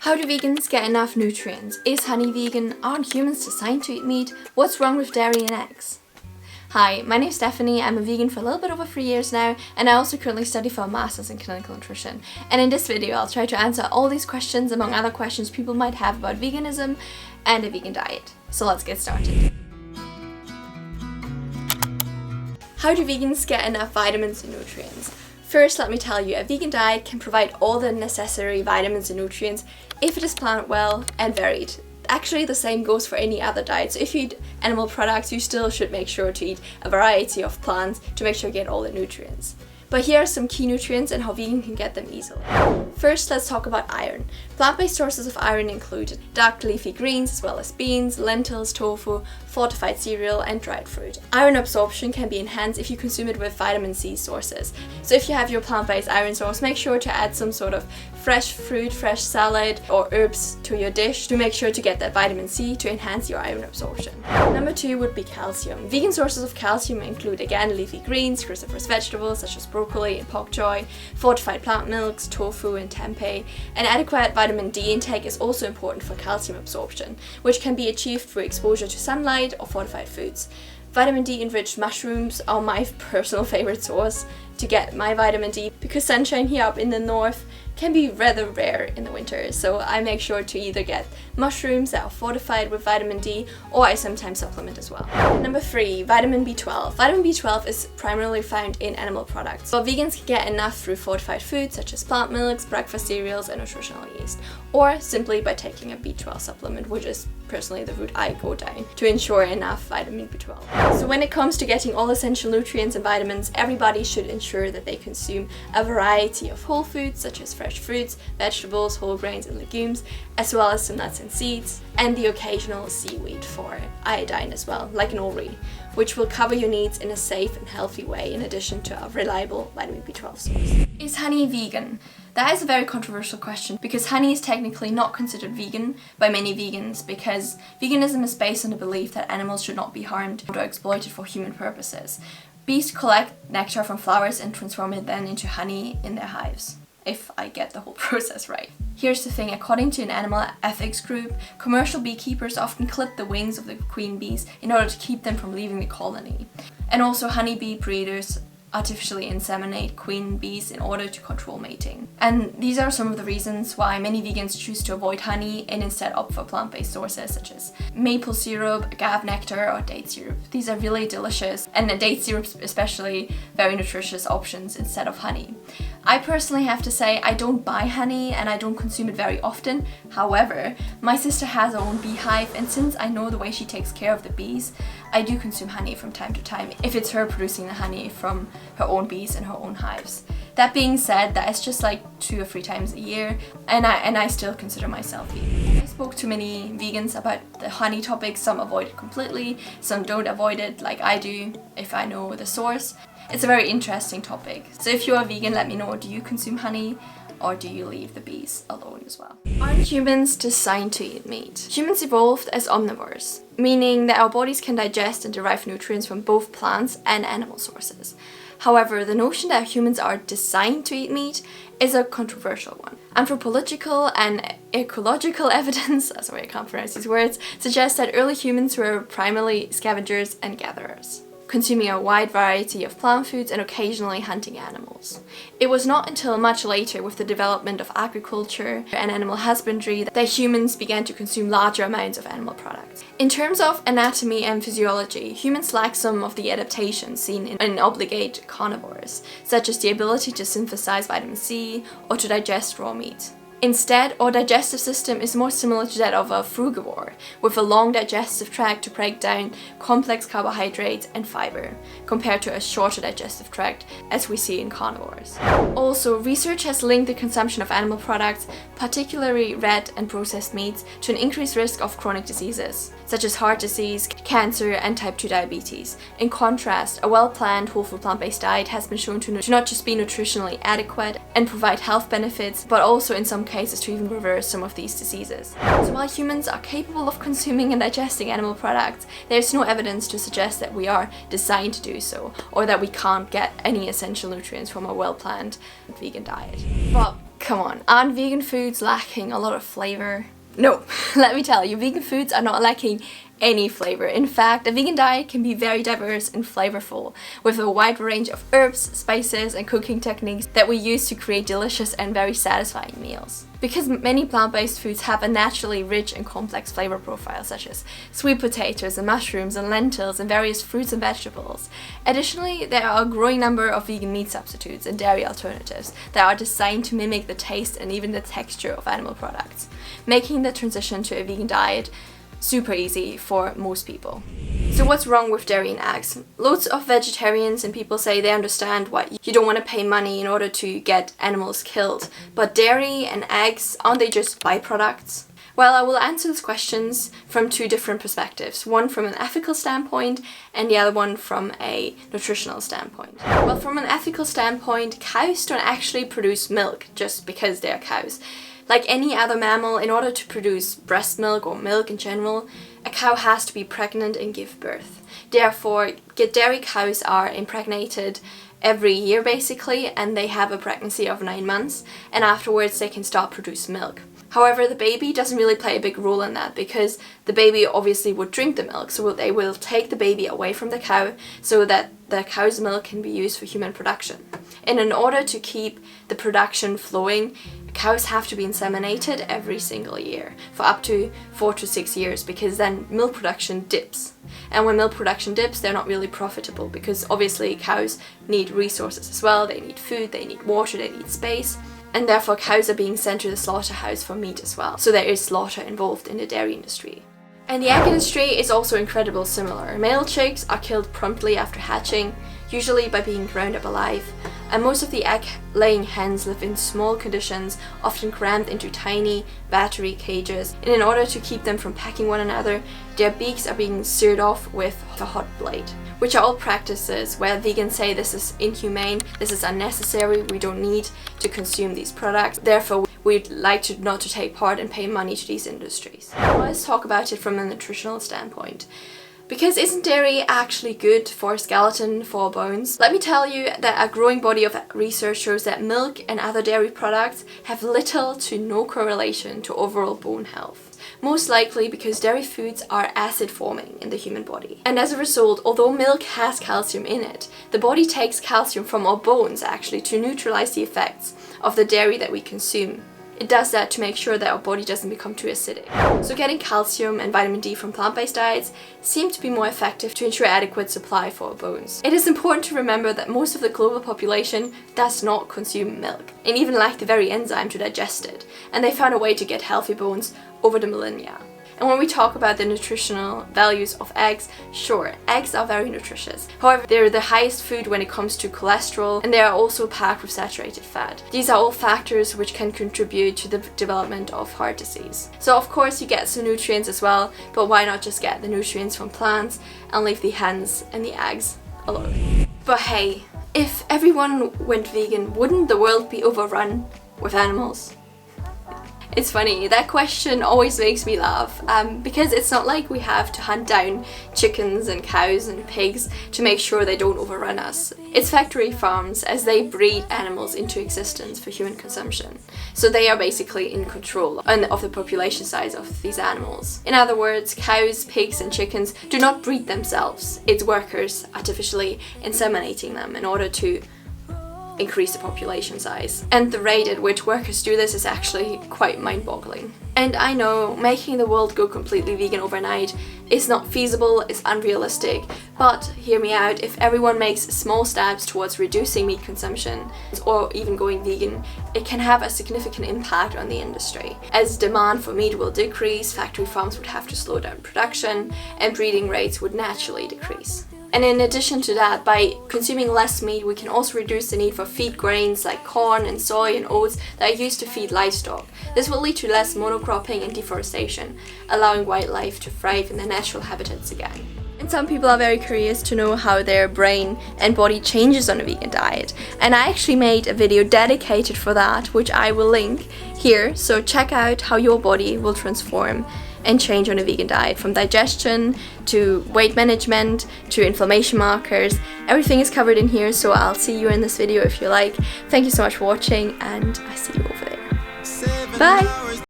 How do vegans get enough nutrients? Is honey vegan? Aren't humans designed to eat meat? What's wrong with dairy and eggs? Hi, my name's Stephanie. I'm a vegan for a little bit over 3 years now, and I also currently study for a master's in clinical nutrition. And in this video, I'll try to answer all these questions among other questions people might have about veganism and a vegan diet. So let's get started. How do vegans get enough vitamins and nutrients? First, let me tell you, a vegan diet can provide all the necessary vitamins and nutrients if it is planned well and varied. Actually, the same goes for any other diet. So if you eat animal products, you still should make sure to eat a variety of plants to make sure you get all the nutrients. But here are some key nutrients and how vegan can get them easily. First, let's talk about iron. Plant-based sources of iron include dark leafy greens as well as beans, lentils, tofu, fortified cereal and dried fruit. Iron absorption can be enhanced if you consume it with vitamin C sources. So if you have your plant-based iron source, make sure to add some sort of fresh fruit, fresh salad or herbs to your dish to make sure to get that vitamin C to enhance your iron absorption. Number 2 would be calcium. Vegan sources of calcium include again leafy greens, cruciferous vegetables such as broccoli and pak choi, fortified plant milks, tofu and tempeh. An adequate vitamin D intake is also important for calcium absorption, which can be achieved through exposure to sunlight or fortified foods. Vitamin D enriched mushrooms are my personal favorite source to get my vitamin D because sunshine here up in the north can be rather rare in the winter, so I make sure to either get mushrooms that are fortified with vitamin D or I sometimes supplement as well. Number 3, vitamin B12. Vitamin B12 is primarily found in animal products, but vegans can get enough through fortified foods such as plant milks, breakfast cereals and nutritional yeast, or simply by taking a B12 supplement, which is personally the route I go down to ensure enough vitamin B12. So when it comes to getting all essential nutrients and vitamins, everybody should ensure that they consume a variety of whole foods such as fresh fruits, vegetables, whole grains and legumes, as well as some nuts and seeds, and the occasional seaweed for iodine as well, like an ori, which will cover your needs in a safe and healthy way in addition to a reliable vitamin B12 source. Is honey vegan? That is a very controversial question because honey is technically not considered vegan by many vegans because veganism is based on the belief that animals should not be harmed or exploited for human purposes. Bees collect nectar from flowers and transform it then into honey in their hives, if I get the whole process right. Here's the thing, according to an animal ethics group, commercial beekeepers often clip the wings of the queen bees in order to keep them from leaving the colony. And also honeybee breeders artificially inseminate queen bees in order to control mating. And these are some of the reasons why many vegans choose to avoid honey and instead opt for plant-based sources such as maple syrup, agave nectar or date syrup. These are really delicious, and the date syrup especially very nutritious options instead of honey. I personally have to say I don't buy honey and I don't consume it very often. However, my sister has her own beehive, and since I know the way she takes care of the bees, I do consume honey from time to time if it's her producing the honey from her own bees and her own hives. That being said, that is just like 2 or 3 times a year, and I still consider myself vegan. I spoke to many vegans about the honey topic. Some avoid it completely, some don't avoid it like I do if I know the source. It's a very interesting topic. So if you are vegan, let me know, do you consume honey or do you leave the bees alone as well? Aren't humans designed to eat meat? Humans evolved as omnivores, meaning that our bodies can digest and derive nutrients from both plants and animal sources. However, the notion that humans are designed to eat meat is a controversial one. Anthropological and ecological evidence, sorry I can't pronounce these words, suggests that early humans were primarily scavengers and gatherers, consuming a wide variety of plant foods and occasionally hunting animals. It was not until much later, with the development of agriculture and animal husbandry, that humans began to consume larger amounts of animal products. In terms of anatomy and physiology, humans lack some of the adaptations seen in obligate carnivores, such as the ability to synthesize vitamin C or to digest raw meat. Instead, our digestive system is more similar to that of a frugivore, with a long digestive tract to break down complex carbohydrates and fiber, compared to a shorter digestive tract as we see in carnivores. Also, research has linked the consumption of animal products, particularly red and processed meats, to an increased risk of chronic diseases, such as heart disease, cancer and type 2 diabetes. In contrast, a well-planned whole food plant-based diet has been shown to not just be nutritionally adequate and provide health benefits, but also in some cases to even reverse some of these diseases. So while humans are capable of consuming and digesting animal products, there's no evidence to suggest that we are designed to do so, or that we can't get any essential nutrients from a well-planned vegan diet. But Come on, aren't vegan foods lacking a lot of flavour? No, let me tell you, vegan foods are not lacking any flavour. In fact, a vegan diet can be very diverse and flavourful, with a wide range of herbs, spices and cooking techniques that we use to create delicious and very satisfying meals. Because many plant-based foods have a naturally rich and complex flavour profile, such as sweet potatoes and mushrooms and lentils and various fruits and vegetables. Additionally, there are a growing number of vegan meat substitutes and dairy alternatives that are designed to mimic the taste and even the texture of animal products, making the transition to a vegan diet super easy for most people. So what's wrong with dairy and eggs? Loads of vegetarians and people say they understand why you don't want to pay money in order to get animals killed. But dairy and eggs, aren't they just byproducts? Well, I will answer these questions from two different perspectives. One from an ethical standpoint and the other one from a nutritional standpoint. Well, from an ethical standpoint, cows don't actually produce milk just because they're cows. Like any other mammal, in order to produce breast milk or milk in general, a cow has to be pregnant and give birth. Therefore, dairy cows are impregnated every year basically, and they have a pregnancy of 9 months, and afterwards they can start produce milk. However, the baby doesn't really play a big role in that, because the baby obviously would drink the milk, so they will take the baby away from the cow so that the cow's milk can be used for human production. And in order to keep the production flowing, cows have to be inseminated every single year for up to 4 to 6 years, because then milk production dips. And when milk production dips, they're not really profitable, because obviously cows need resources as well. They need food, they need water, they need space. And therefore cows are being sent to the slaughterhouse for meat as well. So there is slaughter involved in the dairy industry. And the egg industry is also incredibly similar. Male chicks are killed promptly after hatching, usually by being ground up alive, and most of the egg-laying hens live in small conditions, often crammed into tiny battery cages, and in order to keep them from pecking one another, their beaks are being seared off with a hot blade, which are all practices where vegans say this is inhumane, this is unnecessary, we don't need to consume these products, therefore we'd like to not to take part and pay money to these industries. Let's talk about it from a nutritional standpoint. Because isn't dairy actually good for skeleton, for bones? Let me tell you that a growing body of research shows that milk and other dairy products have little to no correlation to overall bone health. Most likely because dairy foods are acid forming in the human body. And as a result, although milk has calcium in it, the body takes calcium from our bones actually to neutralize the effects of the dairy that we consume. It does that to make sure that our body doesn't become too acidic. So getting calcium and vitamin D from plant-based diets seem to be more effective to ensure adequate supply for our bones. It is important to remember that most of the global population does not consume milk, and even lack the very enzyme to digest it, and they found a way to get healthy bones over the millennia. And when we talk about the nutritional values of eggs, sure, eggs are very nutritious. However, they're the highest food when it comes to cholesterol, and they are also packed with saturated fat. These are all factors which can contribute to the development of heart disease. So of course you get some nutrients as well, but why not just get the nutrients from plants and leave the hens and the eggs alone? But hey, if everyone went vegan, wouldn't the world be overrun with animals? It's funny, that question always makes me laugh, because it's not like we have to hunt down chickens and cows and pigs to make sure they don't overrun us. It's factory farms, as they breed animals into existence for human consumption. So they are basically in control of the population size of these animals. In other words, cows, pigs and chickens do not breed themselves. It's workers artificially inseminating them in order to increase the population size. And the rate at which workers do this is actually quite mind-boggling. And I know making the world go completely vegan overnight is not feasible, it's unrealistic, but hear me out, if everyone makes small steps towards reducing meat consumption or even going vegan, it can have a significant impact on the industry. As demand for meat will decrease, factory farms would have to slow down production, and breeding rates would naturally decrease. And in addition to that, by consuming less meat, we can also reduce the need for feed grains like corn and soy and oats that are used to feed livestock. This will lead to less monocropping and deforestation, allowing wildlife to thrive in their natural habitats again. And some people are very curious to know how their brain and body changes on a vegan diet. And I actually made a video dedicated for that, which I will link here, so check out how your body will transform and change on a vegan diet, from digestion to weight management to inflammation markers. Everything is covered in here, so I'll see you in this video if you like. Thank you so much for watching, and I see you over there. Bye!